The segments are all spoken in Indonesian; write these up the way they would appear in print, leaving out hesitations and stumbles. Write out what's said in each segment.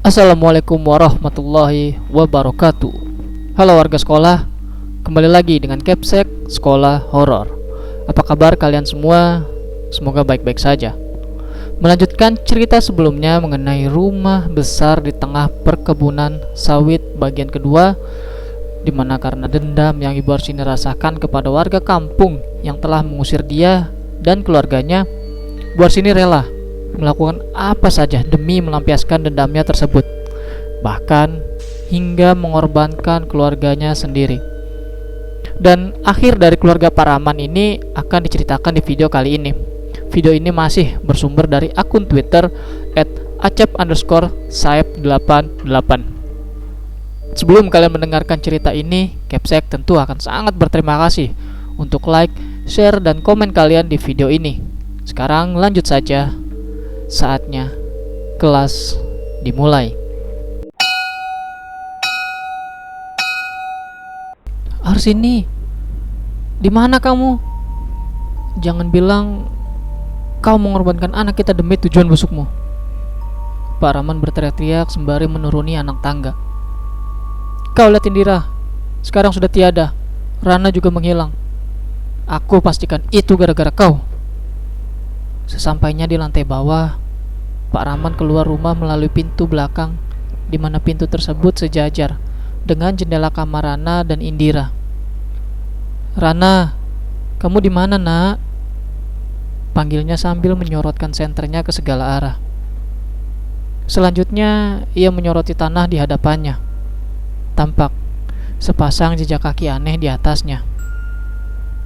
Assalamualaikum warahmatullahi wabarakatuh. Halo warga sekolah, kembali lagi dengan Capsek Sekolah Horor. Apa kabar kalian semua? Semoga baik-baik saja. Melanjutkan cerita sebelumnya mengenai rumah besar di tengah perkebunan sawit bagian kedua, dimana karena dendam yang Ibu Arsini rasakan kepada warga kampung yang telah mengusir dia dan keluarganya, Bu Arsini rela melakukan apa saja demi melampiaskan dendamnya tersebut, bahkan hingga mengorbankan keluarganya sendiri. Dan akhir dari keluarga Pak Rahman ini akan diceritakan di video kali ini. Video ini masih bersumber dari akun Twitter @acep_saep88. Sebelum kalian mendengarkan cerita ini, Capsek tentu akan sangat berterima kasih untuk like, share, dan komen kalian di video ini. Sekarang lanjut saja. Saatnya kelas dimulai. Arsini, di mana kamu? Jangan bilang kau mengorbankan anak kita demi tujuan busukmu. Pak Rahman berteriak-teriak sembari menuruni anak tangga. Kau lihat Indira, sekarang sudah tiada. Rana juga menghilang. Aku pastikan itu gara-gara kau. Sesampainya di lantai bawah, Pak Rahman keluar rumah melalui pintu belakang, di mana pintu tersebut sejajar dengan jendela kamar Rana dan Indira. Rana, kamu di mana, Nak? Panggilnya sambil menyorotkan senternya ke segala arah. Selanjutnya, ia menyoroti tanah di hadapannya. Tampak sepasang jejak kaki aneh di atasnya.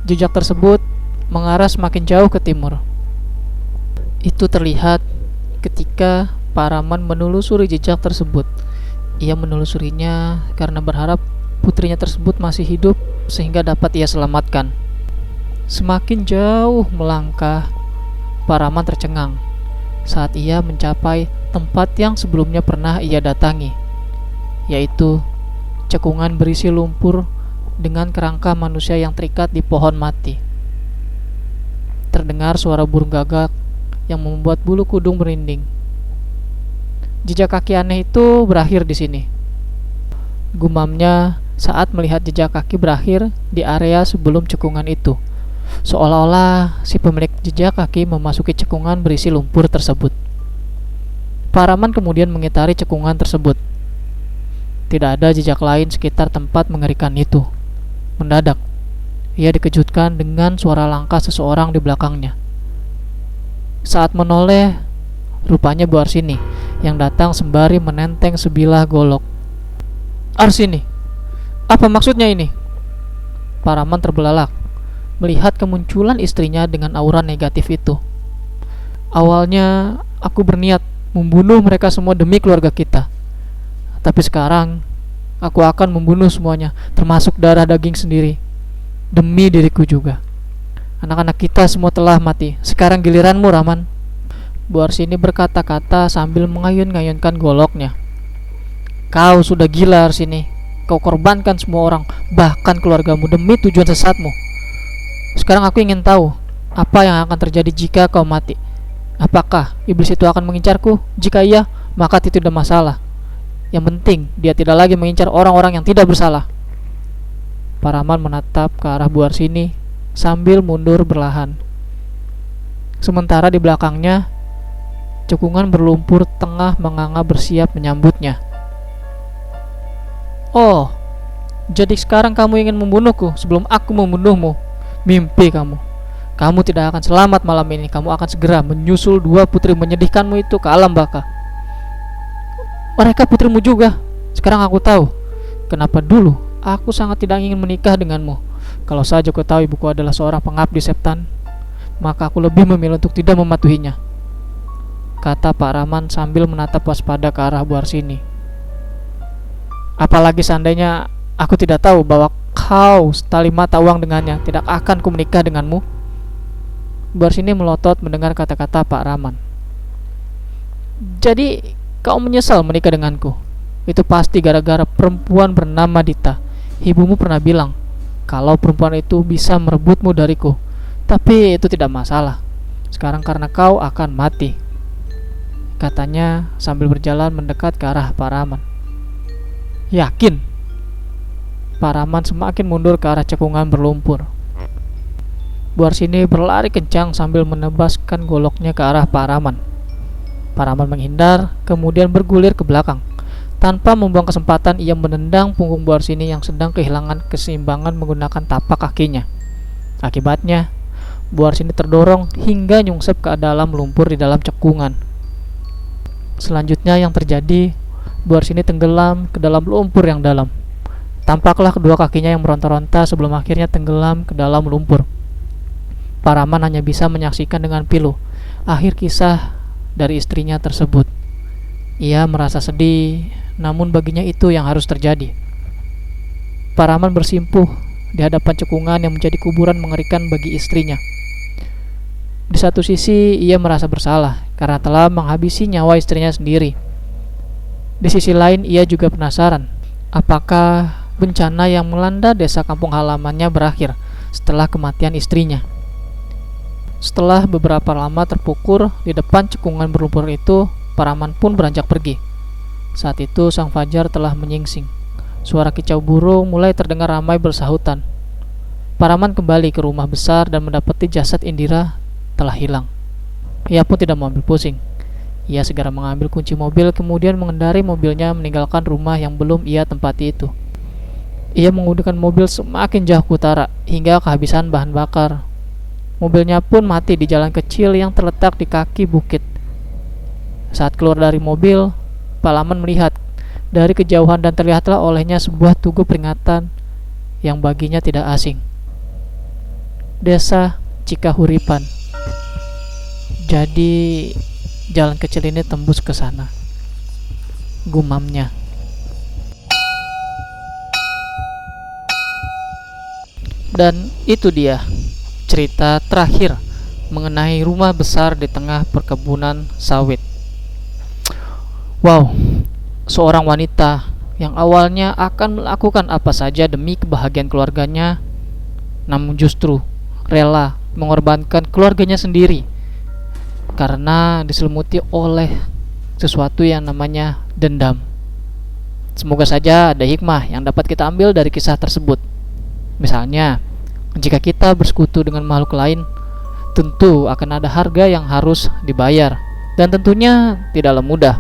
Jejak tersebut mengarah semakin jauh ke timur. Itu terlihat ketika Pak Rahman menelusuri jejak tersebut. Ia menelusurinya karena berharap putrinya tersebut masih hidup sehingga dapat ia selamatkan. Semakin jauh melangkah, Pak Rahman tercengang saat ia mencapai tempat yang sebelumnya pernah ia datangi, yaitu cekungan berisi lumpur dengan kerangka manusia yang terikat di pohon mati. Terdengar suara burung gagak yang membuat bulu kudung merinding. Jejak kaki aneh itu berakhir di sini, gumamnya saat melihat jejak kaki berakhir di area sebelum cekungan itu, seolah-olah si pemilik jejak kaki memasuki cekungan berisi lumpur tersebut. Pak Rahman kemudian mengitari cekungan tersebut. Tidak ada jejak lain sekitar tempat mengerikan itu. Mendadak, ia dikejutkan dengan suara langkah seseorang di belakangnya. Saat menoleh, rupanya Bu Arsini yang datang sembari menenteng sebilah golok. Arsini, apa maksudnya ini? Pak Rahman terbelalak melihat kemunculan istrinya dengan aura negatif itu. Awalnya aku berniat membunuh mereka semua demi keluarga kita. Tapi sekarang aku akan membunuh semuanya, termasuk darah daging sendiri, demi diriku juga. Anak-anak kita semua telah mati. Sekarang giliranmu, Rahman. Bu Arsini berkata-kata sambil mengayun-ngayunkan goloknya. Kau sudah gila, Arsini. Kau korbankan semua orang, bahkan keluargamu, demi tujuan sesatmu. Sekarang aku ingin tahu apa yang akan terjadi jika kau mati. Apakah iblis itu akan mengincarku? Jika iya, maka itu tidak masalah. Yang penting dia tidak lagi mengincar orang-orang yang tidak bersalah. Pak Rahman menatap ke arah Bu Arsini sambil mundur berlahan. Sementara di belakangnya, cekungan berlumpur tengah menganga bersiap menyambutnya. Oh, jadi sekarang kamu ingin membunuhku sebelum aku membunuhmu? Mimpi kamu. Kamu tidak akan selamat malam ini. Kamu akan segera menyusul dua putri menyedihkanmu itu ke alam baka. Mereka putrimu juga. Sekarang aku tahu kenapa dulu aku sangat tidak ingin menikah denganmu. Kalau saja kau tahu ibuku adalah seorang pengabdi setan, maka aku lebih memilih untuk tidak mematuhinya, kata Pak Rahman sambil menatap waspada ke arah Bu Arsini. Apalagi seandainya aku tidak tahu bahwa kau setali mata uang dengannya, tidak akan ku menikah denganmu. Bu Arsini melotot mendengar kata-kata Pak Rahman. Jadi kau menyesal menikah denganku? Itu pasti gara-gara perempuan bernama Dita. Ibumu pernah bilang kalau perempuan itu bisa merebutmu dariku. Tapi itu tidak masalah. Sekarang karena kau akan mati. katanya sambil berjalan mendekat ke arah Pak Rahman. Yakin? Pak Rahman semakin mundur ke arah cekungan berlumpur. Bu Arsini berlari kencang sambil menebaskan goloknya ke arah Pak Rahman. Pak Rahman menghindar, kemudian bergulir ke belakang. Tanpa membuang kesempatan, ia menendang punggung Bu Arsini yang sedang kehilangan keseimbangan menggunakan tapak kakinya. Akibatnya, Bu Arsini terdorong hingga nyungsep ke dalam lumpur di dalam cekungan. Selanjutnya yang terjadi, Bu Arsini tenggelam ke dalam lumpur yang dalam. Tampaklah kedua kakinya yang meronta-ronta sebelum akhirnya tenggelam ke dalam lumpur. Pak Rahman hanya bisa menyaksikan dengan pilu akhir kisah dari istrinya tersebut. Ia merasa sedih, namun baginya itu yang harus terjadi. Pak Rahman bersimpuh di hadapan cekungan yang menjadi kuburan mengerikan bagi istrinya. Di satu sisi, ia merasa bersalah karena telah menghabisi nyawa istrinya sendiri. Di sisi lain, ia juga penasaran apakah bencana yang melanda desa kampung halamannya berakhir setelah kematian istrinya. Setelah beberapa lama terpukur di depan cekungan berlumpur itu, Pak Rahman pun beranjak pergi. Saat itu sang fajar telah menyingsing. Suara kicau burung mulai terdengar ramai bersahutan. Pak Rahman kembali ke rumah besar dan mendapati jasad Indira telah hilang. Ia pun tidak mau ambil pusing. Ia segera mengambil kunci mobil, kemudian mengendari mobilnya meninggalkan rumah yang belum ia tempati itu. Ia mengemudikan mobil semakin jauh ke utara hingga kehabisan bahan bakar. Mobilnya pun mati di jalan kecil yang terletak di kaki bukit. Saat keluar dari mobil, Pak Rahman melihat dari kejauhan dan terlihatlah olehnya sebuah tugu peringatan yang baginya tidak asing. Desa Cikahuripan. Jadi jalan kecil ini tembus ke sana, gumamnya. Dan itu dia cerita terakhir mengenai rumah besar di tengah perkebunan sawit. Wow, seorang wanita yang awalnya akan melakukan apa saja demi kebahagiaan keluarganya, namun justru rela mengorbankan keluarganya sendiri karena diselimuti oleh sesuatu yang namanya dendam. Semoga saja ada hikmah yang dapat kita ambil dari kisah tersebut. Misalnya, jika kita bersekutu dengan makhluk lain, tentu akan ada harga yang harus dibayar, dan tentunya tidaklah mudah.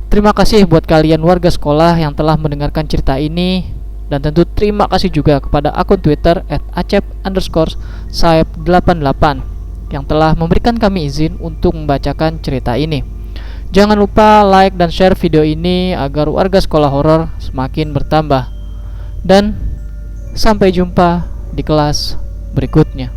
Terima kasih buat kalian warga sekolah yang telah mendengarkan cerita ini, dan tentu terima kasih juga kepada akun Twitter @acep_saep88 yang telah memberikan kami izin untuk membacakan cerita ini. Jangan lupa like dan share video ini agar warga sekolah horor semakin bertambah. Dan sampai jumpa di kelas berikutnya.